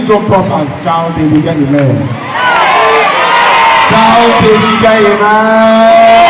you jump up and shout a big amen? Shout a big amen.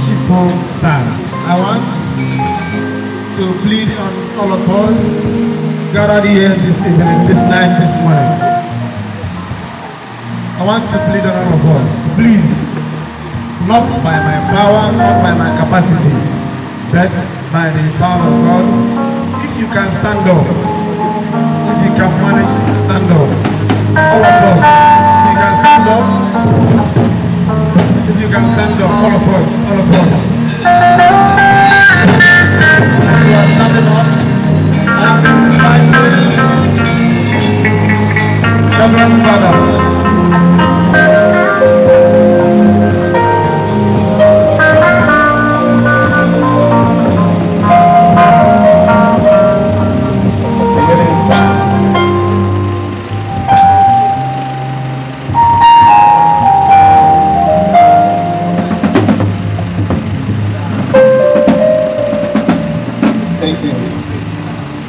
Chyfo Sax. I want to plead on all of us gathered here this evening, this night, this morning. I want to plead on all of us to please, not by my power, not by my capacity, but by the power of God. If you can stand up, if you can manage to stand up, all of us, if you can stand up, if you can stand up, all of us, all of us. As you are standing up, I am inviting Reverend Father. Thank you.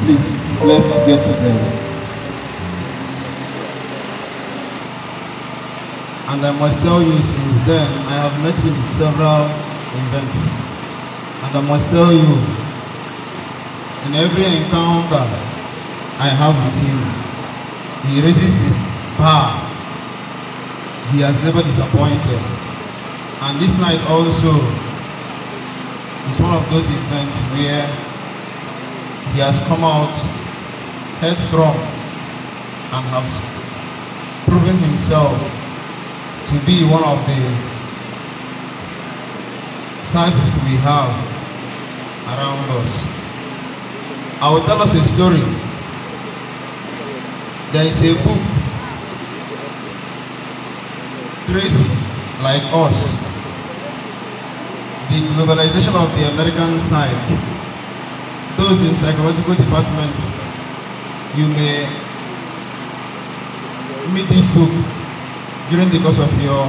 Please, let's get seated. And I must tell you, since then, I have met him several events. And I must tell you, in every encounter I have with him, he raises his bar. He has never disappointed. And this night also is one of those events where he has come out headstrong and has proven himself to be one of the scientists we have around us. I will tell us a story. There is a book, Crazy Like Us, the globalization of the American side. Those in psychological departments, you may meet this book during the course of your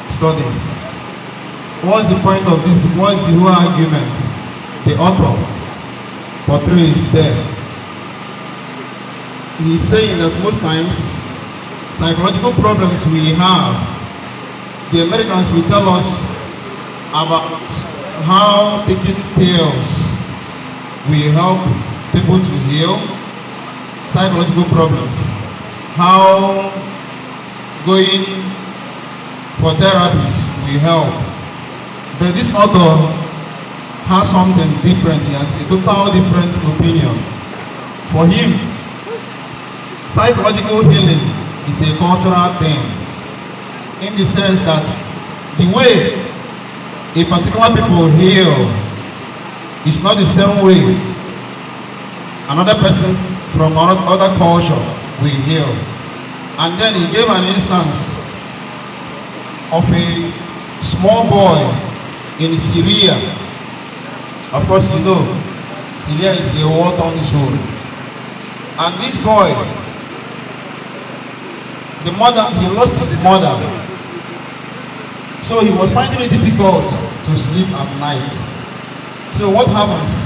studies. What's the point of this book? What's the whole argument? The author portrays there. He's saying that most times, psychological problems we have, the Americans will tell us about how taking pills will help people to heal psychological problems, how going for therapies will help. But this author has something different. He has a total different opinion. For him, psychological healing is a cultural thing, in the sense that the way a particular people heal is not the same way another person from other culture will heal. And then he gave an instance of a small boy in Syria. Of course, you know, Syria is a war-torn zone. And this boy, he lost his mother. So he was finding it difficult to sleep at night. So what happens?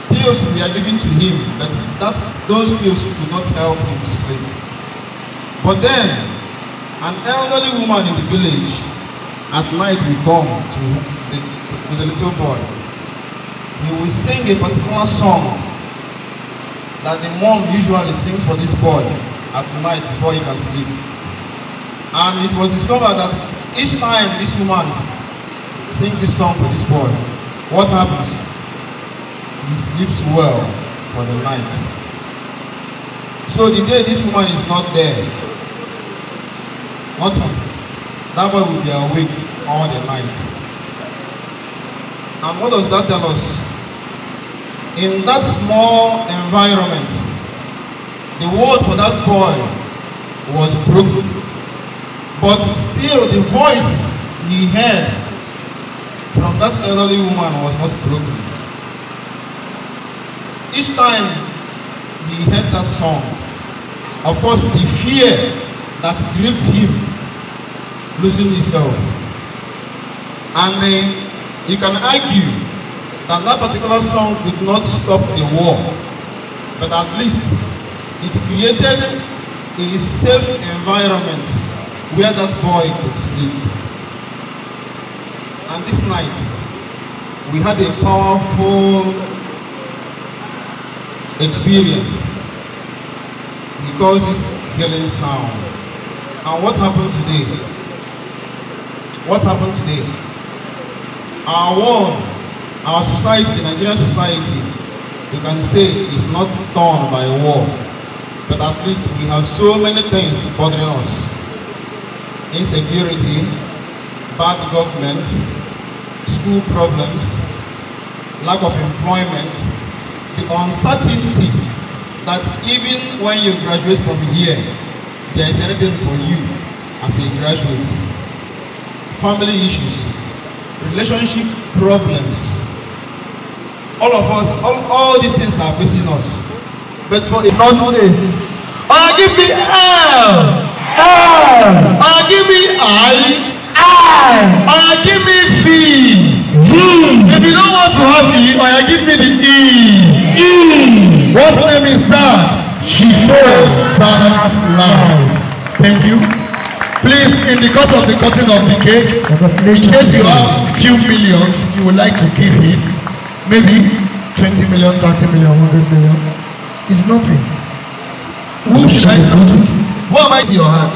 Pills were given to him, but those pills could not help him to sleep. But then, an elderly woman in the village At night we come to the little boy. He will sing a particular song that the mom usually sings for this boy at night before he can sleep. And it was discovered that each time this woman sings this song for this boy, what happens? He sleeps well for the night. So the day this woman is not there, nothing. That boy will be awake all the night. And what does that tell us? In that small environment, the world for that boy was broken. But still, the voice he heard from that elderly woman was not broken. Each time he heard that song, of course, the fear that gripped him, losing himself. And you can argue that that particular song could not stop the war, but at least it created a safe environment where that boy could sleep. And this night, we had a powerful experience. He calls this healing sound. And what happened today? What happened today? Our world, our society, the Nigerian society, you can say is not torn by war, but at least we have so many things bothering us. Insecurity, bad government, school problems, lack of employment, the uncertainty that even when you graduate from here, there is anything for you as a graduate. Family issues, relationship problems. All of us, all these things are facing us. But for a not this. Give me L. Give me I. Give me V. If you don't want to have E, give me the E. What name is that? Chyfo Sax live. Thank you. Please, in the course of the cutting of the cake, in case you have few millions you would like to give him, maybe 20 million, 30 million, 100 million, it's nothing. Who should I start with? Who am I in your hand?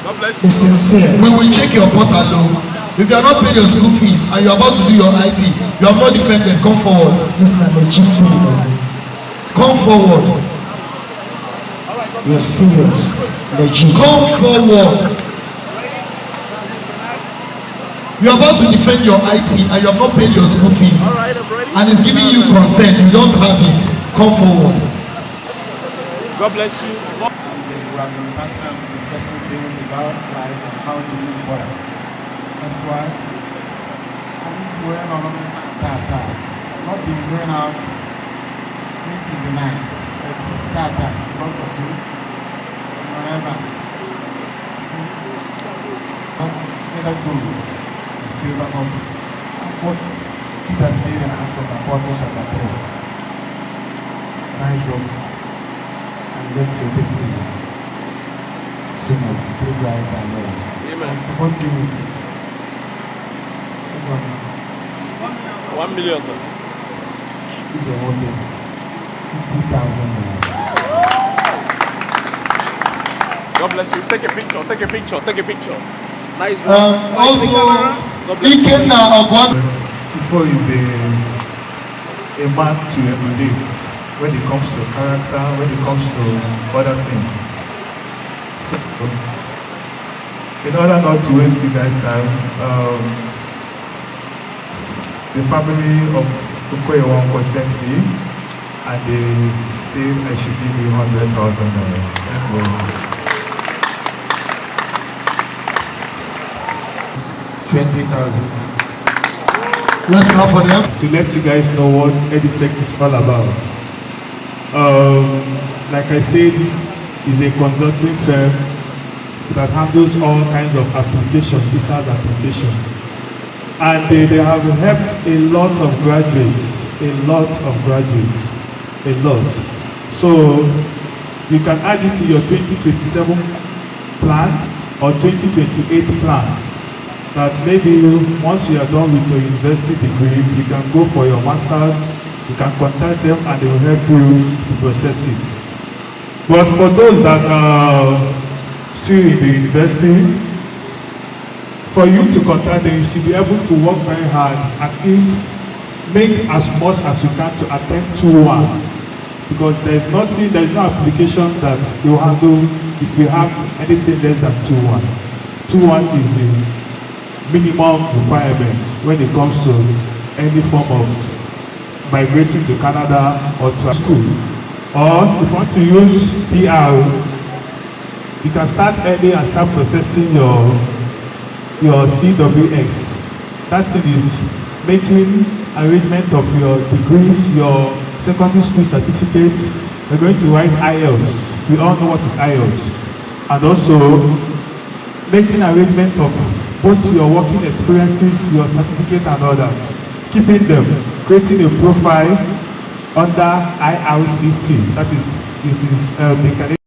God bless you. It's sincere. We will check your portal low. If you are not paying your school fees and you are about to do your IT, you have not defended, come forward. This is the cheap thing. Come forward. You're serious. Legit. Come forward. You are about to defend your IT and you have not paid your school fees. And it's giving you consent. You don't have it. Come forward. God bless you. We have been discussing things about life and how to move forward. That's why I'm just going on Tata. Not been going out into the night. It's Tata because of you. Whenever. Neither gold, the silver not. What Peter said in Acts of the Apostles chapter 3. Rise up and get your destiny. Soon as 3 guys are there. Amen. I support you with 1 million, sir. It's a whole day. 50,000 naira. God bless you. Take a picture. Take a picture. Take a picture. Nice one. Also, Ikenna Chyfo is a man to emulate when it comes to character, when it comes to other things. So, in order not to waste you guys' time, the family of Ukoyewonko sent me and they said I should give you 100,000 naira. 20,000. let's clap for them. To let you guys know what Ediflex is all about. Like I said, is a consulting firm that handles all kinds of applications, business applications. And they have helped a lot of graduates, a lot. So you can add it to your 2027 plan or 2028 plan. that maybe once you are done with your university degree, you can go for your master's, you can contact them and they will help you to process it. But for those that are still in the university, for you to contact them, you should be able to work very hard, at least make as much as you can to attend 2-1. Because there's no application that you handle if you have anything less than 2-1. 2-1 is the minimum requirement when it comes to any form of migrating to Canada or to a school. Or if you want to use PR, you can start early and start processing your CWX. That thing is making arrangement of your degrees, your secondary school certificates. We're going to write IELTS. We all know what is IELTS. And also making arrangement of both your working experiences, your certificate and all that. Keeping them, creating a profile under IRCC. That is the Canadian